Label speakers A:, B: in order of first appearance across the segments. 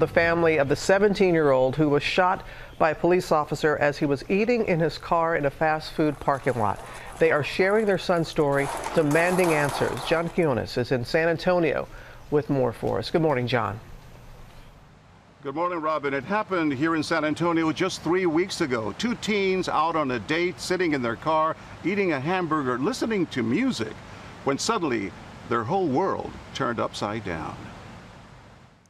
A: The family of the 17-year-old who was shot by a police officer as he was eating in his car in a fast food parking lot. They are sharing their son's story, demanding answers. John Quiones is in San Antonio with more for us. Good morning, John.
B: Good morning, Robin. It happened here in San Antonio just 3 weeks ago. Two teens out on a date, sitting in their car, eating a hamburger, listening to music, when suddenly their whole world turned upside down.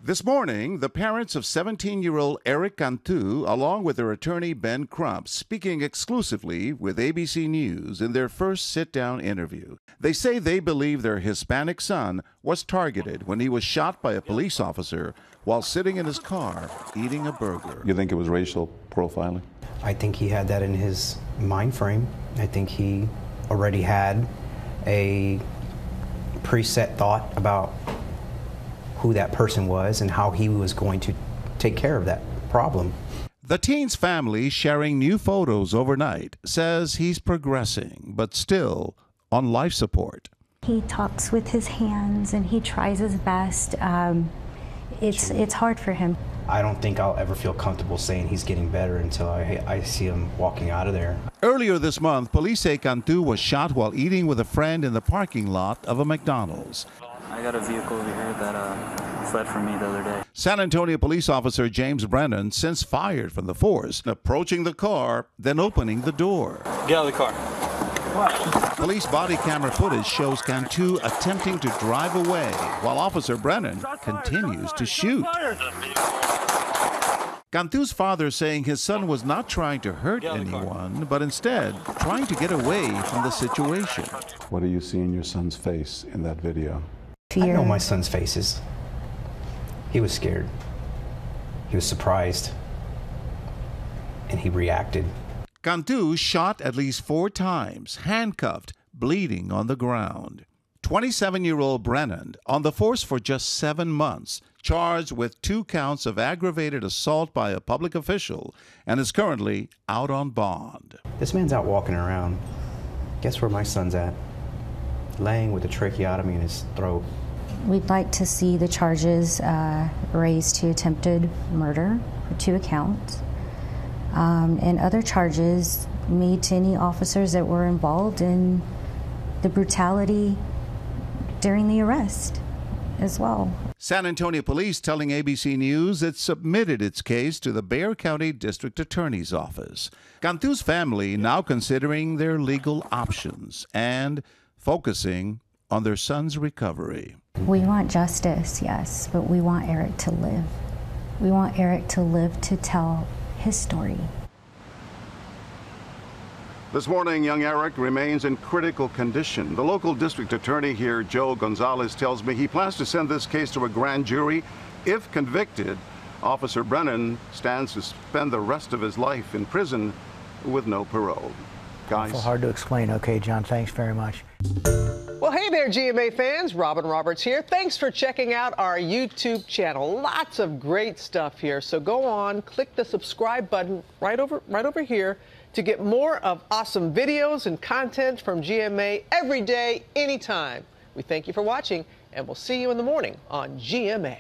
B: This morning, the parents of 17-year-old Erik Cantu, along with their attorney Ben Crump, speaking exclusively with ABC News in their first sit-down interview. They say they believe their Hispanic son was targeted when he was shot by a police officer while sitting in his car eating a burger.
C: You think it was racial profiling?
D: I think he had that in his mind frame. I think he already had a preset thought about who that person was and how he was going to take care of that problem.
B: The teen's family, sharing new photos overnight, says he's progressing, but still on life support.
E: He talks with his hands and he tries his best. It's hard for him.
D: I don't think I'll ever feel comfortable saying he's getting better until I see him walking out of there.
B: Earlier this month, police say Cantu was shot while eating with a friend in the parking lot of a McDonald's.
F: I got a vehicle over here that fled from me the other day.
B: San Antonio police officer James Brennan since fired from the force, approaching the car, then opening the door.
F: Get out of the car. What?
B: Police body camera footage shows Cantu attempting to drive away while Officer Brennan continues to shoot. Cantu's father saying his son was not trying to hurt anyone, but instead trying to get away from the situation.
C: What do you see in your son's face in that video?
D: I know my son's faces. He was scared. He was surprised. And he reacted.
B: Cantu shot at least 4 times, handcuffed, bleeding on the ground. 27-year-old Brennan on the force for just 7 months, charged with 2 counts of aggravated assault by a public official, and is currently out on bond.
D: This man's out walking around. Guess where my son's at? Laying with a tracheotomy in his throat.
E: We'd like to see the charges raised to attempted murder for 2 accounts, and other charges made to any officers that were involved in the brutality during the arrest as well.
B: San Antonio Police telling ABC News it submitted its case to the Bexar County District Attorney's Office. Cantu's family now considering their legal options and focusing on their son's recovery.
E: We want justice, yes, but we want Erik to live. We want Erik to live to tell his story.
B: This morning, young Erik remains in critical condition. The local district attorney here, Joe Gonzalez, tells me he plans to send this case to a grand jury. If convicted, Officer Brennan stands to spend the rest of his life in prison with no parole. Guys.
G: Awful hard to explain. Okay, John, thanks very much.
A: Well, hey there, GMA fans. Robin Roberts here. Thanks for checking out our YouTube channel. Lots of great stuff here. So go on, click the subscribe button right over here to get more of awesome videos and content from GMA every day, anytime. We thank you for watching, and we'll see you in the morning on GMA.